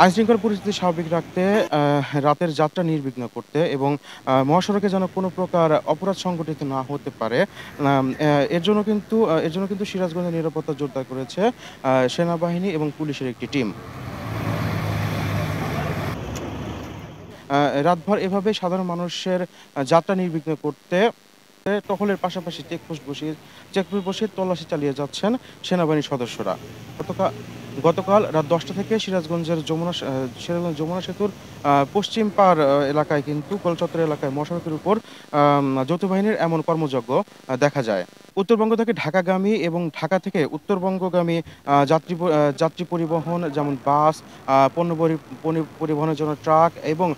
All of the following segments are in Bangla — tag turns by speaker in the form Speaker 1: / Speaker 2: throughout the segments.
Speaker 1: আইনশৃঙ্খলা পরিস্থিতি স্বাভাবিক রাখতে রাতের যাত্রা নির্বিঘ্ন করতে এবং মহাসড়কে যেন কোনো প্রকার অপরাধ সংঘটিত না হতে পারে, এর জন্য কিন্তু সিরাজগঞ্জের নিরাপত্তা জোরদার করেছে সেনাবাহিনী এবং পুলিশের একটি টিম। আ রাতভর এভাবে সাধারণ মানুষের যাত্রা নির্বিঘ্ন করতে টহলের পাশাপাশি চেকপোস্ট বসিয়ে তল্লাশি চালিয়ে যাচ্ছেন সেনাবাহিনীর সদস্যরা। গতকা গতকাল রাত ১০টা থেকে সিরাজগঞ্জ যমুনা সেতুর পশ্চিম পাড় এলাকায় কিন্তু গোলচত্বর এলাকায় মহাসড়কের উপর যৌথ বাহিনীর এমন কর্মযজ্ঞ দেখা যায়। উত্তরবঙ্গ থেকে ঢাকাগামী এবং ঢাকা থেকে উত্তরবঙ্গগামী যাত্রী পরিবহন যেমন বাস, পণ্য পরিবহনের জন্য ট্রাক এবং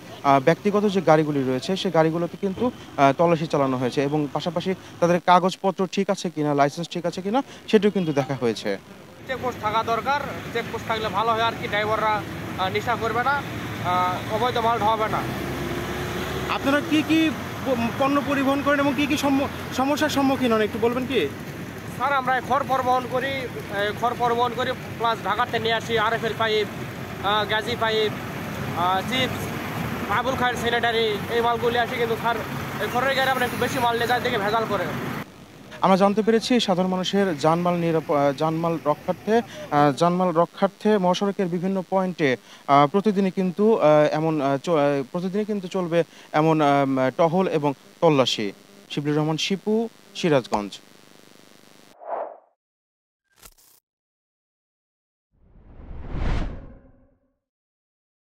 Speaker 1: ব্যক্তিগত যে গাড়িগুলি রয়েছে, সে গাড়িগুলোতে কিন্তু তল্লাশি চালানো হয়েছে এবং পাশাপাশি তাদের কাগজপত্র ঠিক আছে কিনা, লাইসেন্স ঠিক আছে কিনা সেটিও কিন্তু দেখা হয়েছে।
Speaker 2: চেকপোস্ট থাকা দরকার। চেকপোস্ট থাকলে ভালো হয় আর কি, ড্রাইভাররা নেশা করবে না, অবৈধ মাল ঢোকাবে না।
Speaker 1: আপনারা কি পণ্য পরিবহন করেন এবং কি সমস্যার সম্মুখীন হন একটু বলবেন কি?
Speaker 2: স্যার আমরা খড় পরিবহন করি, প্লাস ঢাকাতে নিয়ে আসি RFL pipe, Gazi pipe, chips, Abul Khayer sanitary, এই মালগুলি আসি। কিন্তু স্যার এই খড়ের গাড়ি আমরা একটু বেশি মাল নিয়ে যায় দেখে ভেজাল করে।
Speaker 1: আমরা জানতে পেরেছি সাধারণ মানুষের জানমাল রক্ষার্থে মহাসড়কের বিভিন্ন পয়েন্টে প্রতিদিনই কিন্তু চলবে এমন টহল এবং তল্লাশি। শিবলুর রহমান শিপু, সিরাজগঞ্জ।